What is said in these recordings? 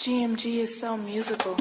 GMG is so musical.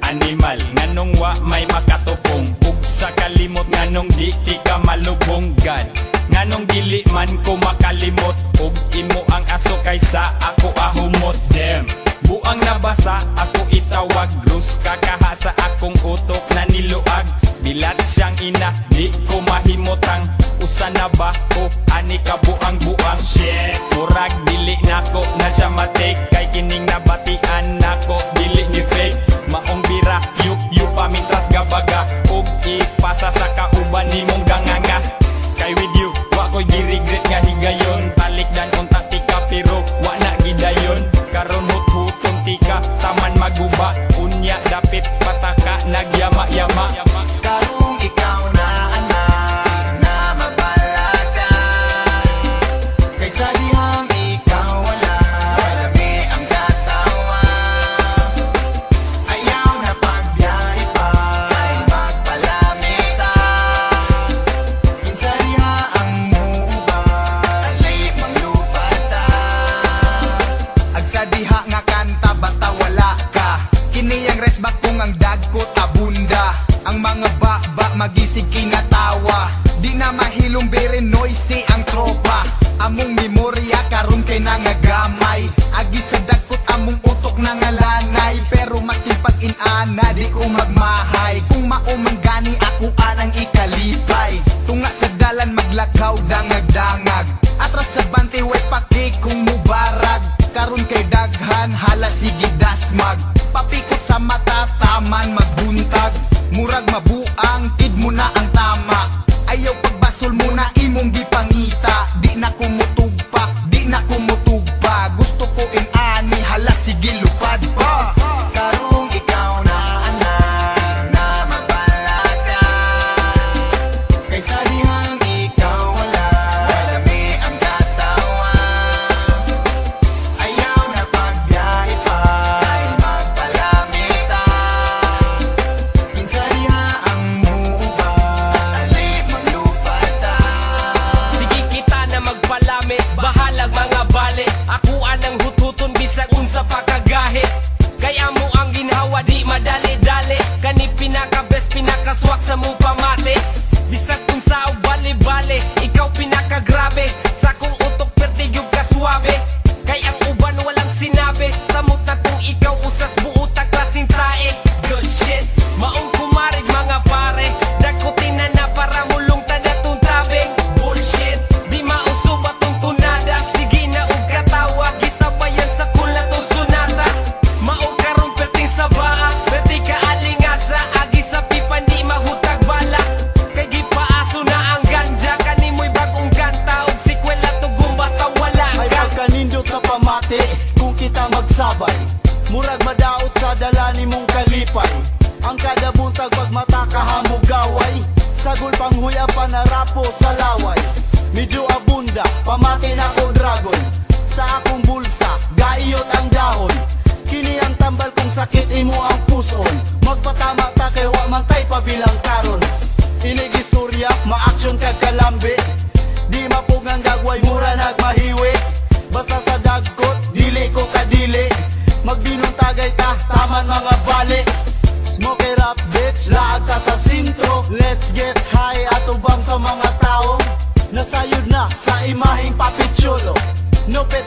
Animal, nganong wa may makatupong. Ug sa kalimot, nganong di ka malubong. God, nganong dili man ko makalimot. Ug imo ang aso kaysa ako ahumot. Damn, buang nabasa ako itawag. Rus kakaha sa akong utok na niluag. Bilat siyang ina, di ko mahimotang. Usa na ba o ani ka buang-buang. Shit, murag dili nako na siya matik. Kay kining nabatian nako dili ni fake. Maong bira, yu pamitras gabaga. Ug ipasa sa kauban nimong ganganga. Kay with you, wa ko'y girigret nga higayon. Talikdan unta tika pero wa na gidayon. Karon hut-huton tika, taman maguba. Unya dapit pataka, nagyama-yama. Karong ikaw na anak na mabalaga. Kaysa dihang ikaw wala, walami ang katawa. Ayaw na pagbiyahe pa, kay magpalamita. Kinsa diha ang muuba, alay manglupata. Agsa diha nga kanta basta wala ka. Kini ang resbak kung ang dagkot abunda. Ang mga ba magisig kinatawa. Di na mahilumbirin noisy ang tropa. Among memorya karon kay nangagamay. Agi sa dagkot among utok nangalanay. Pero mas pag-inana di ko magmahay. Kung maumang gani ako anang ikalipay. Tunga sa dalan maglakaw dangag-dangag. Atras sa bante way paki kung mubarag. Karon kay daghan hala sige dasmag. Papikot sa mata taman magbuntag. Murag mabuang, tid mo na ang tama. Ayaw pagbasol mo na imong gipangita. Di na kumutugpa, di na kumutugpa. Gusto ko ani, hala sige lupad pa. Karong ikaw na anak na mabalaga. Kaysa dihang ikaw wala, walami ang katawa. Ayaw na pagbiyahe pa, kay magpalamita. Kinsa diha ang muuba, alay manglupata. Sige kita na magpalamit, bahalag mga bale. Ako anang hut-huton bisag unsa pa kagahi. Kaya mo ang ginhawa di madali-dali. Kani pinaka-best, pinakaswak sa mong pamate. Bisag unsa og bali-bali, ikaw pinakagrabe. Sa kong utok pertigyog kaswabe. Kay ang uban walang sinabi. Samot na kung ikaw usas buutag klaseng tae. Good shit, maong kumarig mga pare. Dakutin na para mulong tadatong tabing. Bullshit, di mausub atong tunada. Sige na og katawa, gisabayan sa kulatong sunata. Maong karong perting sa baa, perti ka alingasa. Agi sa pipa di mahutag bala. Kay gipaaso na ang ganja, kanimoy bagong kanta. Og sikwela tugong basta wala Ay ka. pagkanindot sa pamati, kung kita magsabay. Murag madaot sa dala ni mong kalipay. Ang kada buntag pag mata kahamog gaway. Sagol panghuya panarapo sa laway. Medyo abunda, pamati na ko dragon. Sa akong bulsa, gaiyot ang dahon. Kini ang tambal kung sakit imo ang puson. Magpatama ta kay wa man tay pabilang karon. Inig istorya, ma-action kag kalambi. Di mapugang gagway, mura nagmahiwi. Basta sa dagkot, dili ko kadili. Magbinong tagay ta, taman mga bali. Smoke it up bitch, laag ka sa sintro. Let's get high at ubang sa mga tao. Nasayod na sa imahing papitsolo. No pet